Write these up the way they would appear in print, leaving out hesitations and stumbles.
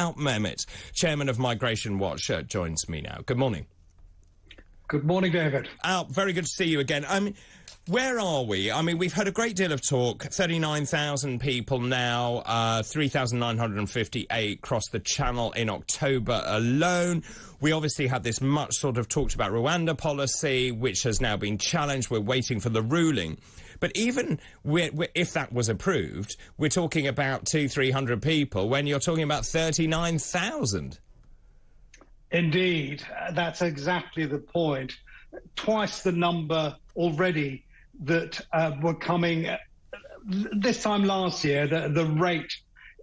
Alp Mehmet, chairman of Migration Watch, joins me now. Good morning. Good morning, David. Alp, very good to see you again. Where are we? I mean, we've had a great deal of talk. 39,000 people now, 3,958 crossed the channel in October alone. We obviously had this much sort of talked about Rwanda policy, which has now been challenged. We're waiting for the ruling. But even if that was approved, we're talking about 200-300 people when you're talking about 39,000. Indeed, that's exactly the point. Twice the number already that were coming this time last year. The rate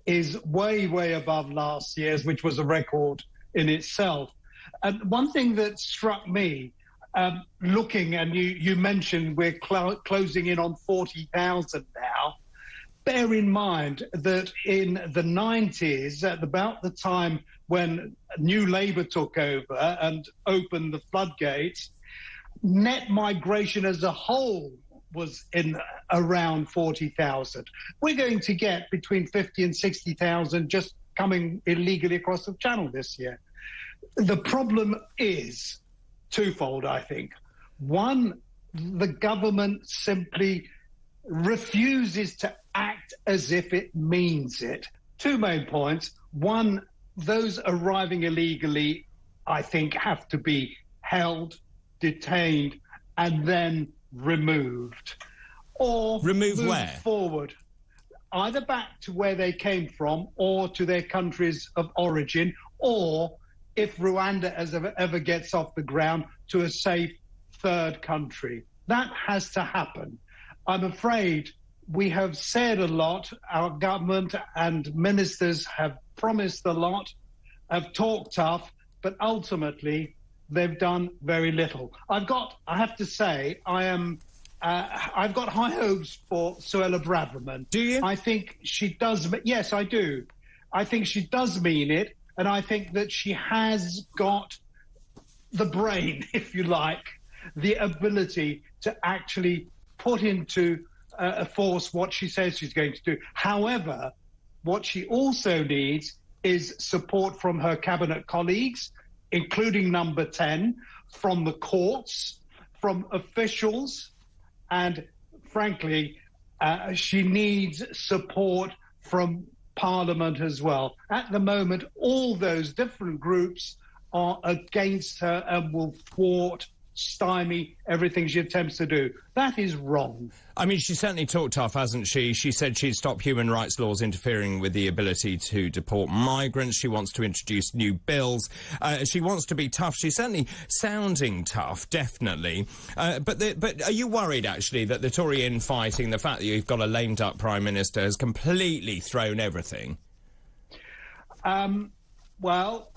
is way, way above last year's, which was a record in itself. And one thing that struck me, looking, and you mentioned we're closing in on 40,000 now. Bear in mind that in the 90s, at about the time when New Labour took over and opened the floodgates, net migration as a whole was in around 40,000. We're going to get between 50 and 60,000 just coming illegally across the channel this year. The problem is twofold, I think. One, the government simply refuses to act as if it means it. Two main points. One, those arriving illegally, I think, have to be held, detained, and then removed. Or removed moved where? Forward, either back to where they came from or to their countries of origin, or, if Rwanda ever gets off the ground, to a safe third country. That has to happen. I'm afraid we have said a lot. Our government and ministers have promised a lot, have talked tough, but ultimately they've done very little. I have to say, I've got high hopes for Suella Braverman. Do you? I think she does. Yes, I do. I think she does mean it, and I think that she has got the brain, if you like, the ability to actually put into force what she says she's going to do. However, what she also needs is support from her cabinet colleagues, including number 10, from the courts, from officials, and frankly, she needs support from Parliament as well. At the moment, all those different groups are against her and will thwart, stymie everything she attempts to do. That is wrong. I mean, she certainly talked tough, hasn't she? She said she'd stop human rights laws interfering with the ability to deport migrants. She wants to introduce new bills. She wants to be tough. She's certainly sounding tough, definitely. But are you worried, actually, that the Tory infighting, the fact that you've got a lamed-up Prime Minister, has completely thrown everything? Well,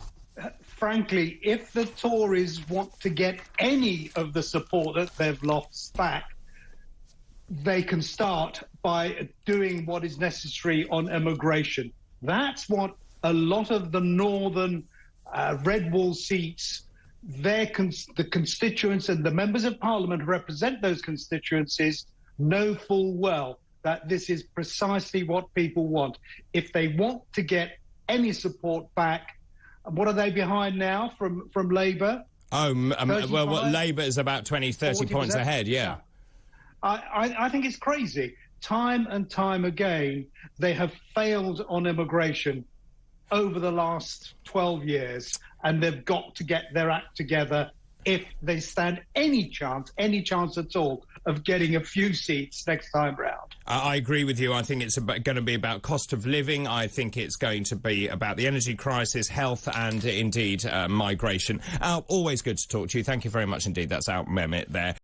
frankly, if the Tories want to get any of the support that they've lost back, they can start by doing what is necessary on immigration. That's what a lot of the northern red wall seats, the constituents and the members of Parliament who represent those constituencies know full well that this is precisely what people want. If they want to get any support back, what are they behind now from Labour? Well, Labour is about 20, 30 points ahead, yeah. I think it's crazy. Time and time again, they have failed on immigration over the last 12 years, and they've got to get their act together if they stand any chance at all of getting a few seats next time round. I agree with you. I think it's going to be about cost of living. I think it's going to be about the energy crisis, health, and indeed migration. Alp, always good to talk to you. Thank you very much indeed. That's Alp Mehmet there.